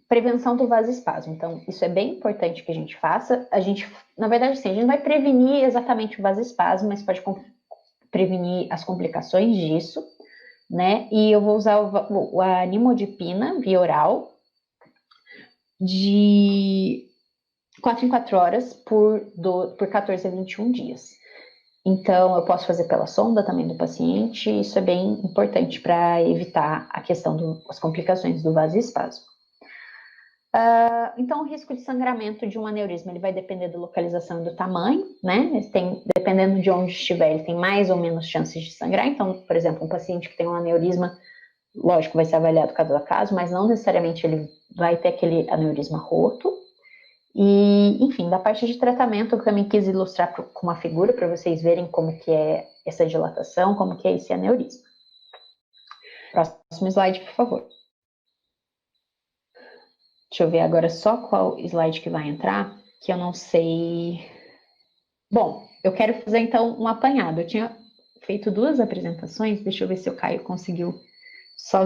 Prevenção do vasoespasmo. Então, isso é bem importante que a gente faça. Na verdade, sim, a gente não vai prevenir exatamente o vasoespasmo, mas pode prevenir as complicações disso, né? E eu vou usar a nimodipina via oral de 4 em 4 horas por 14 a 21 dias. Então, eu posso fazer pela sonda também do paciente, isso é bem importante para evitar a questão das complicações do vasoespasmo. Então, o risco de sangramento de um aneurisma, ele vai depender da localização e do tamanho, né? Dependendo de onde estiver, ele tem mais ou menos chances de sangrar. Então, por exemplo, um paciente que tem um aneurisma, lógico, vai ser avaliado caso a caso, mas não necessariamente ele vai ter aquele aneurisma roto. E, enfim, da parte de tratamento, eu também quis ilustrar com uma figura para vocês verem como que é essa dilatação, como que é esse aneurisma. Próximo slide, por favor. Deixa eu ver agora só qual slide que vai entrar, que eu não sei. Bom, eu quero fazer então um apanhado. Eu tinha feito 2 apresentações, deixa eu ver se o Caio conseguiu só.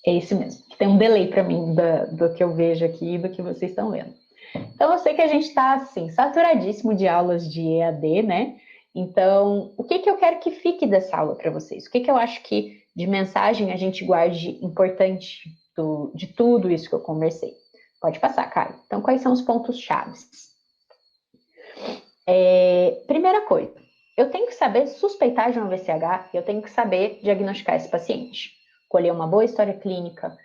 É esse mesmo. Tem um delay para mim do que eu vejo aqui e do que vocês estão vendo. Então, eu sei que a gente está, assim, saturadíssimo de aulas de EAD, né? Então, o que eu quero que fique dessa aula para vocês? O que eu acho que de mensagem a gente guarde importante de tudo isso que eu conversei? Pode passar, Caio. Então, quais são os pontos chaves? Primeira coisa, eu tenho que saber suspeitar de um VCH, eu tenho que saber diagnosticar esse paciente. Colher uma boa história clínica,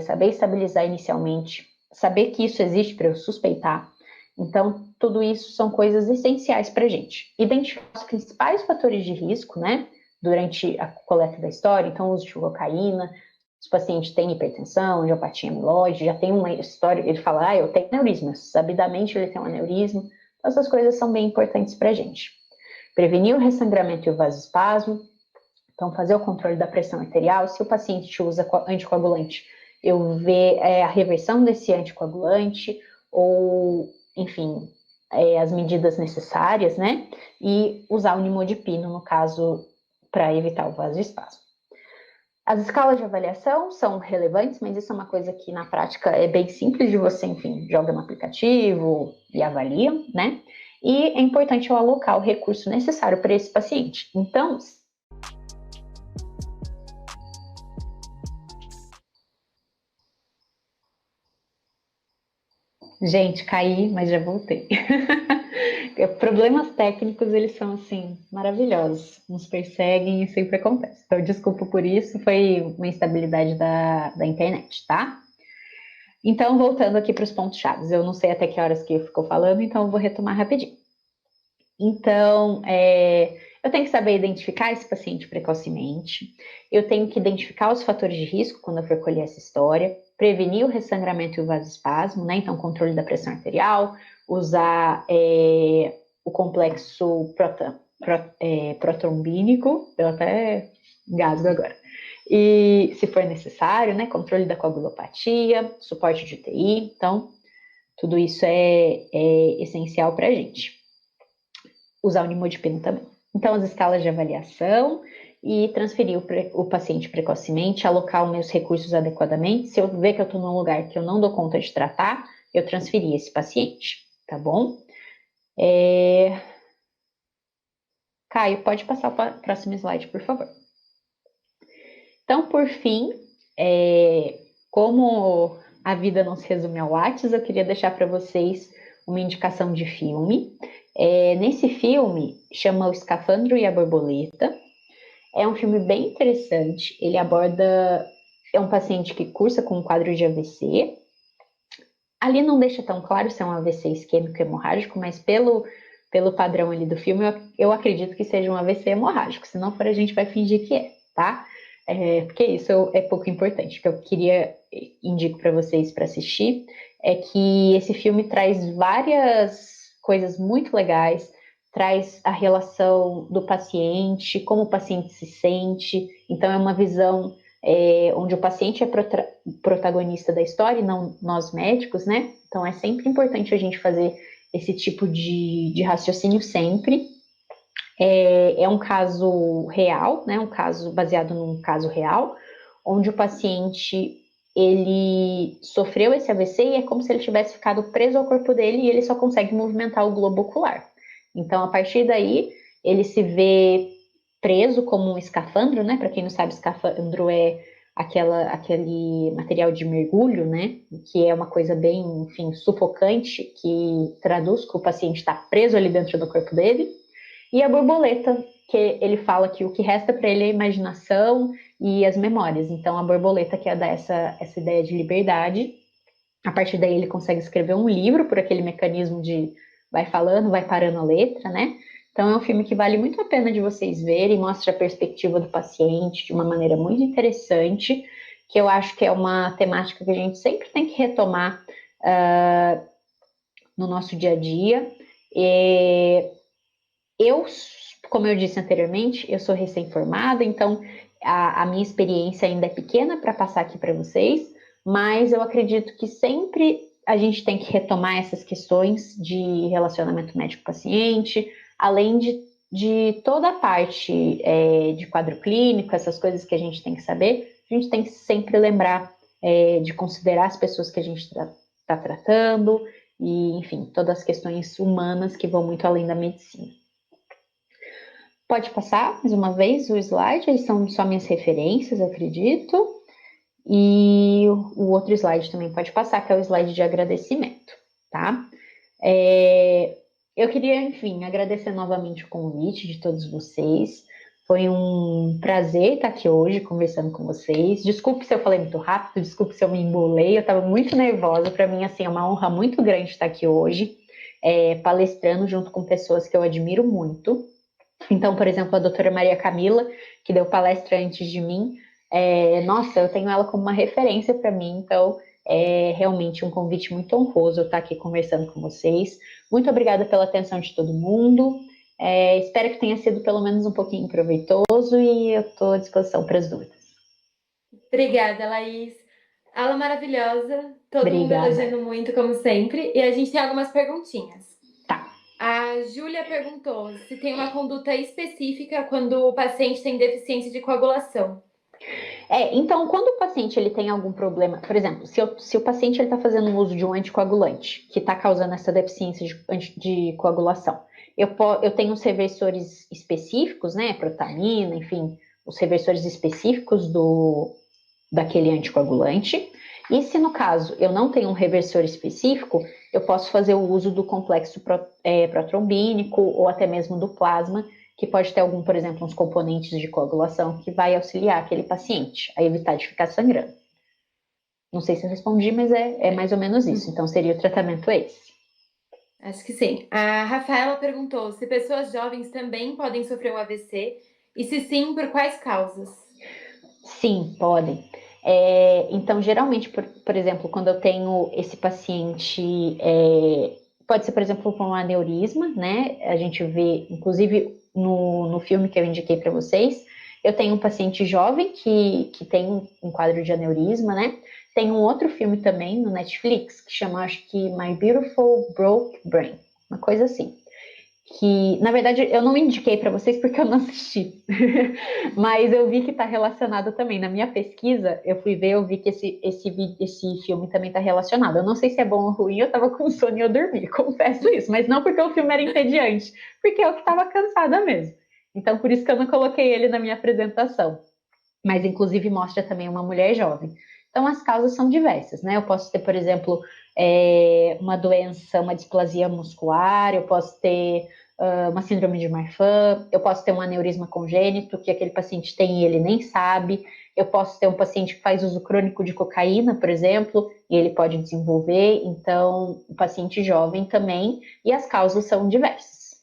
saber estabilizar inicialmente, saber que isso existe para eu suspeitar. Então, tudo isso são coisas essenciais para a gente. Identificar os principais fatores de risco, né, durante a coleta da história. Então, o uso de cocaína, se o paciente tem hipertensão, angiopatia amiloide, já tem uma história, ele fala, eu tenho aneurisma, sabidamente ele tem um aneurisma. Então, essas coisas são bem importantes para a gente. Prevenir o ressangramento e o vasoespasmo, Então, fazer o controle da pressão arterial, se o paciente usa anticoagulante, eu ver a reversão desse anticoagulante, ou, enfim, as medidas necessárias, né? E usar o nimodipino, no caso, para evitar o vasoespasmo. As escalas de avaliação são relevantes, mas isso é uma coisa que na prática é bem simples de você, enfim, joga no aplicativo e avalia, né? E é importante eu alocar o recurso necessário para esse paciente. Então, gente, caí, mas já voltei. Problemas técnicos, eles são, assim, maravilhosos. Nos perseguem e sempre acontece. Então, desculpa por isso, foi uma instabilidade da internet, tá? Então, voltando aqui para os pontos chaves. Eu não sei até que horas que ficou falando, então eu vou retomar rapidinho. Então, eu tenho que saber identificar esse paciente precocemente, eu tenho que identificar os fatores de risco quando eu for colher essa história, prevenir o ressangramento e o vasoespasmo, né? Então, controle da pressão arterial, usar o complexo protrombínico, eu até engasgo agora. E, se for necessário, né? Controle da coagulopatia, suporte de UTI, então, tudo isso é essencial para a gente. Usar o nimodipino também. Então, as escalas de avaliação e transferir o paciente precocemente, alocar os meus recursos adequadamente. Se eu ver que eu estou num lugar que eu não dou conta de tratar, eu transferi esse paciente, tá bom? Caio, pode passar para o próximo slide, por favor. Então, por fim, como a vida não se resume ao Lattes, eu queria deixar para vocês uma indicação de filme. Nesse filme, chama O Escafandro e a Borboleta. É um filme bem interessante. Ele aborda um paciente que cursa com um quadro de AVC. Ali não deixa tão claro se é um AVC isquêmico hemorrágico, mas pelo padrão ali do filme, eu acredito que seja um AVC hemorrágico. Se não for, a gente vai fingir que é, tá? Porque isso é pouco importante. O que eu queria indico para vocês para assistir é que esse filme traz várias coisas muito legais, traz a relação do paciente, como o paciente se sente. Então, é uma visão onde o paciente é protagonista da história e não nós médicos, né? Então, é sempre importante a gente fazer esse tipo de raciocínio sempre. É um caso real, né? Um caso baseado num caso real, onde o paciente ele sofreu esse AVC e é como se ele tivesse ficado preso ao corpo dele e ele só consegue movimentar o globo ocular. Então, a partir daí, ele se vê preso como um escafandro, né? Para quem não sabe, escafandro é aquele material de mergulho, né? Que é uma coisa bem, enfim, sufocante, que traduz que o paciente está preso ali dentro do corpo dele. E a borboleta, que ele fala que o que resta para ele é a imaginação e as memórias. Então, a borboleta quer dar essa ideia de liberdade. A partir daí, ele consegue escrever um livro por aquele mecanismo de vai falando, vai parando a letra, né? Então, é um filme que vale muito a pena de vocês verem, mostra a perspectiva do paciente de uma maneira muito interessante, que eu acho que é uma temática que a gente sempre tem que retomar no nosso dia a dia. Como eu disse anteriormente, eu sou recém-formada, então a minha experiência ainda é pequena para passar aqui para vocês, mas eu acredito que sempre a gente tem que retomar essas questões de relacionamento médico-paciente, além de toda a parte de quadro clínico, essas coisas que a gente tem que saber, a gente tem que sempre lembrar de considerar as pessoas que a gente está tratando, e, enfim, todas as questões humanas que vão muito além da medicina. Pode passar mais uma vez o slide, eles são só minhas referências, eu acredito. E o outro slide também pode passar, que é o slide de agradecimento, tá? Eu queria, enfim, agradecer novamente o convite de todos vocês. Foi um prazer estar aqui hoje conversando com vocês. Desculpe se eu falei muito rápido, desculpe se eu me embolei, eu estava muito nervosa. Para mim, assim, é uma honra muito grande estar aqui hoje, palestrando junto com pessoas que eu admiro muito. Então, por exemplo, a doutora Maria Camila, que deu palestra antes de mim, nossa, eu tenho ela como uma referência para mim, então é realmente um convite muito honroso eu estar aqui conversando com vocês. Muito obrigada pela atenção de todo mundo Espero que tenha sido pelo menos um pouquinho proveitoso e eu estou à disposição para as dúvidas. Obrigada, Laís. Aula maravilhosa, todo mundo Obrigada. elogiando muito, como sempre. E a gente tem algumas perguntinhas. Tá. A Júlia perguntou se tem uma conduta específica quando o paciente tem deficiência de coagulação. Então, quando o paciente ele tem algum problema, por exemplo, se o paciente está fazendo uso de um anticoagulante que está causando essa deficiência de coagulação, eu tenho os reversores específicos, né, protamina, enfim, os reversores específicos daquele anticoagulante. E se no caso eu não tenho um reversor específico, eu posso fazer o uso do complexo protrombínico ou até mesmo do plasma, que pode ter algum, por exemplo, uns componentes de coagulação que vai auxiliar aquele paciente a evitar de ficar sangrando. Não sei se eu respondi, mas é mais ou menos isso. Então, seria o tratamento esse. Acho que sim. A Rafaela perguntou se pessoas jovens também podem sofrer um AVC e se sim, por quais causas? Sim, podem. Então, geralmente, por exemplo, quando eu tenho esse paciente, pode ser, por exemplo, por um aneurisma, né? A gente vê, inclusive, no filme que eu indiquei para vocês, eu tenho um paciente jovem que tem um quadro de aneurisma, né? Tem um outro filme também no Netflix que chama, acho que My Beautiful Broke Brain, uma coisa assim. Que, na verdade, eu não indiquei para vocês porque eu não assisti, mas eu vi que está relacionado também. Na minha pesquisa, eu fui ver, eu vi que esse filme também está relacionado. Eu não sei se é bom ou ruim, eu estava com sono e eu dormi, confesso isso, mas não porque o filme era entediante, porque eu que estava cansada mesmo. Então, por isso que eu não coloquei ele na minha apresentação. Mas, inclusive, mostra também uma mulher jovem. Então, as causas são diversas, né? Eu posso ter, por exemplo, uma doença, uma displasia muscular, eu posso ter uma síndrome de Marfan, eu posso ter um aneurisma congênito, que aquele paciente tem e ele nem sabe, eu posso ter um paciente que faz uso crônico de cocaína, por exemplo, e ele pode desenvolver, então, o paciente jovem também, e as causas são diversas.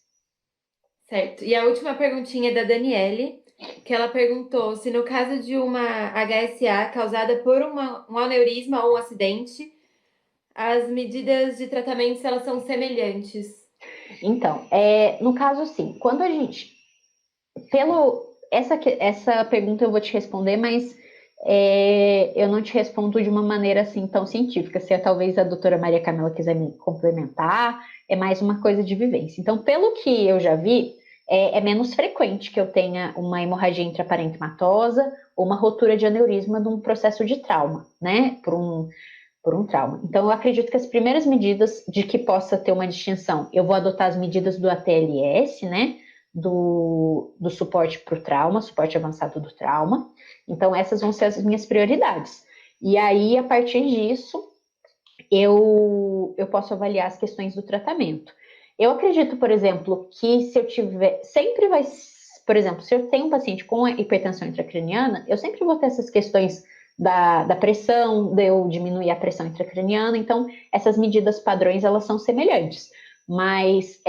Certo. E a última perguntinha é da Daniele, que ela perguntou se no caso de uma HSA causada por um aneurisma ou um acidente, as medidas de tratamento se elas são semelhantes. Então, no caso, sim, quando a gente essa pergunta eu vou te responder, mas eu não te respondo de uma maneira assim tão científica. Se talvez a doutora Maria Camila quiser me complementar, é mais uma coisa de vivência. Então, pelo que eu já vi, é menos frequente que eu tenha uma hemorragia intraparenquimatosa ou uma rotura de aneurisma num processo de trauma, né? Por um trauma. Então, eu acredito que as primeiras medidas de que possa ter uma distinção, eu vou adotar as medidas do ATLS, né? Do suporte para o trauma, suporte avançado do trauma. Então, essas vão ser as minhas prioridades. E aí, a partir disso, eu posso avaliar as questões do tratamento. Eu acredito, por exemplo, que se eu tiver. Sempre vai. Por exemplo, se eu tenho um paciente com hipertensão intracraniana, eu sempre vou ter essas questões da pressão, de eu diminuir a pressão intracraniana. Então, essas medidas padrões, elas são semelhantes. Mas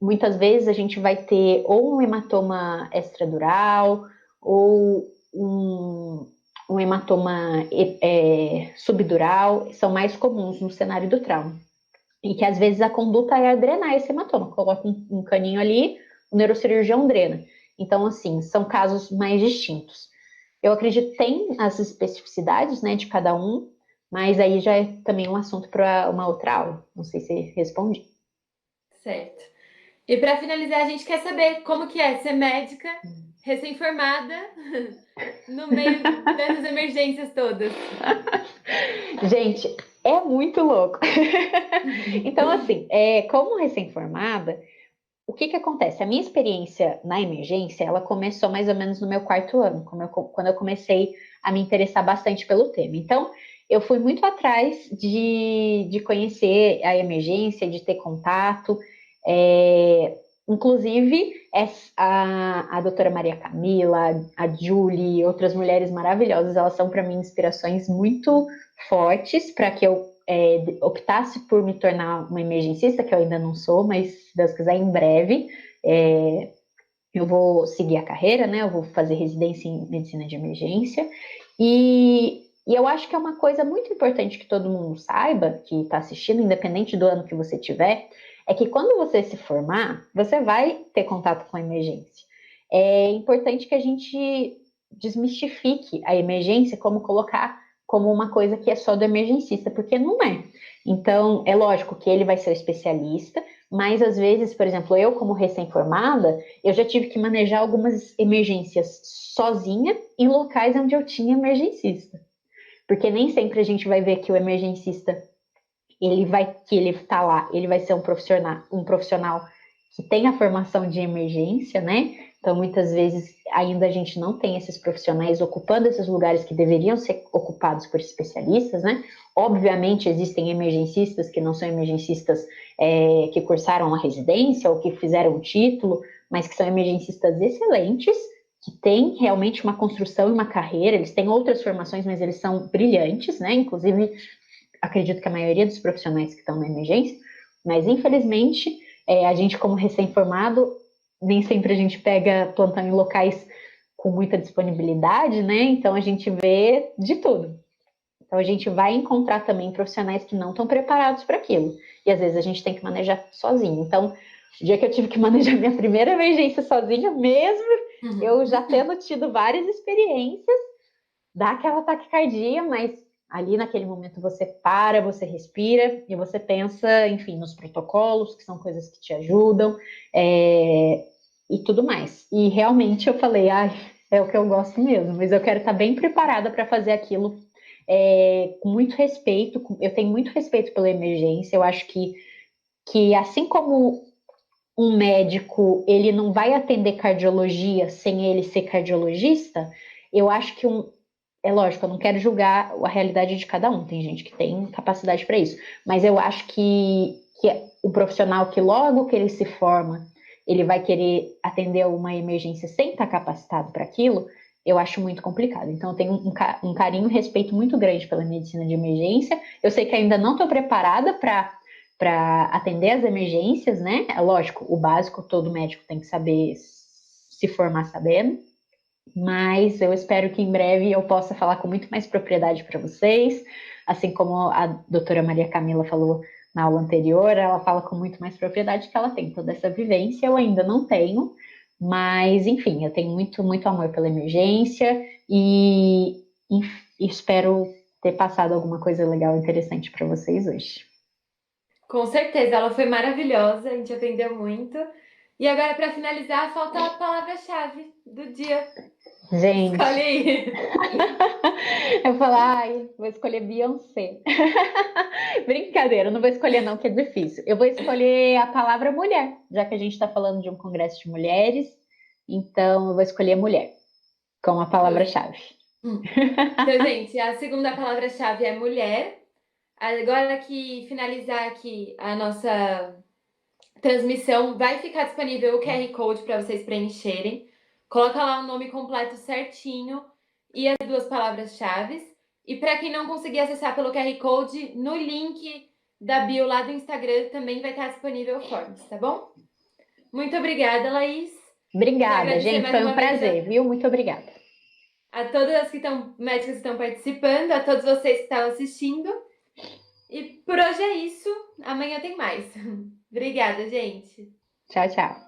muitas vezes a gente vai ter ou um hematoma extradural ou um hematoma subdural, são mais comuns no cenário do trauma. E que às vezes a conduta é drenar esse hematoma. Coloca um caninho ali, o neurocirurgião drena. Então, assim, são casos mais distintos. Eu acredito que tem as especificidades, né, de cada um, mas aí já é também um assunto para uma outra aula. Não sei se respondi. Certo. E para finalizar, a gente quer saber como que é ser médica, recém-formada, no meio dessas emergências todas. Gente, é muito louco. Então, assim, como recém-formada, o que acontece? A minha experiência na emergência, ela começou mais ou menos no meu quarto ano, quando eu comecei a me interessar bastante pelo tema. Então, eu fui muito atrás de conhecer a emergência, de ter contato. Inclusive, a doutora Maria Camila, a Julie, outras mulheres maravilhosas, elas são para mim inspirações muito fortes para que eu optasse por me tornar uma emergencista, que eu ainda não sou, mas se Deus quiser, em breve eu vou seguir a carreira, né? Eu vou fazer residência em medicina de emergência. E eu acho que é uma coisa muito importante que todo mundo saiba, que está assistindo, independente do ano que você tiver, é que quando você se formar, você vai ter contato com a emergência. É importante que a gente desmistifique a emergência como colocar como uma coisa que é só do emergencista, porque não é. Então, é lógico que ele vai ser o especialista, mas às vezes, por exemplo, eu como recém-formada, eu já tive que manejar algumas emergências sozinha em locais onde eu tinha emergencista. Porque nem sempre a gente vai ver que o emergencista que ele está lá, ele vai ser um profissional que tem a formação de emergência, né? Então, muitas vezes, ainda a gente não tem esses profissionais ocupando esses lugares que deveriam ser ocupados por especialistas, né? Obviamente, existem emergencistas que não são emergencistas que cursaram a residência ou que fizeram o título, mas que são emergencistas excelentes, que têm realmente uma construção e uma carreira, eles têm outras formações, mas eles são brilhantes, né? Inclusive, acredito que a maioria dos profissionais que estão na emergência, mas infelizmente, a gente como recém-formado, nem sempre a gente pega plantão em locais com muita disponibilidade, né? Então a gente vê de tudo. Então a gente vai encontrar também profissionais que não estão preparados para aquilo. E às vezes a gente tem que manejar sozinho. Então, o dia que eu tive que manejar minha primeira emergência sozinha mesmo, eu já tendo tido várias experiências, dá aquela taquicardia, mas ali naquele momento você para, você respira e você pensa, enfim, nos protocolos, que são coisas que te ajudam, e tudo mais. E realmente eu falei, é o que eu gosto mesmo, mas eu quero estar bem preparada para fazer aquilo com muito respeito. Eu tenho muito respeito pela emergência, eu acho que assim como um médico, ele não vai atender cardiologia sem ele ser cardiologista, eu acho que é lógico, eu não quero julgar a realidade de cada um, tem gente que tem capacidade para isso, mas eu acho que o profissional que logo que ele se forma, ele vai querer atender uma emergência sem estar capacitado para aquilo, eu acho muito complicado. Então, eu tenho um carinho e respeito muito grande pela medicina de emergência. Eu sei que ainda não estou preparada para atender as emergências, né? É lógico, o básico todo médico tem que saber se formar sabendo, mas eu espero que em breve eu possa falar com muito mais propriedade para vocês, assim como a doutora Maria Camila falou na aula anterior, ela fala com muito mais propriedade que ela tem toda essa vivência, eu ainda não tenho, mas enfim, eu tenho muito, muito amor pela emergência e espero ter passado alguma coisa legal e interessante para vocês hoje. Com certeza, ela foi maravilhosa, a gente aprendeu muito. E agora, para finalizar, falta a palavra-chave do dia. Escolhe Gente, aí. eu falo, vou escolher Beyoncé. Brincadeira, eu não vou escolher não, que é difícil. Eu vou escolher a palavra mulher, já que a gente está falando de um congresso de mulheres, então eu vou escolher mulher como a palavra-chave. Então, gente, a segunda palavra-chave é mulher. Agora que finalizar aqui a nossa transmissão, vai ficar disponível o QR Code para vocês preencherem. Coloca lá o nome completo certinho e as duas palavras-chave. E para quem não conseguir acessar pelo QR Code, no link da bio lá do Instagram também vai estar disponível o Forms, tá bom? Muito obrigada, Laís. Queria Obrigada, agradecer gente, mais foi um uma vez prazer, viu? Muito obrigada. a todas as que estão, médicas que estão participando, a todos vocês que estão assistindo. E por hoje é isso. Amanhã tem mais. Obrigada, gente. Tchau, tchau.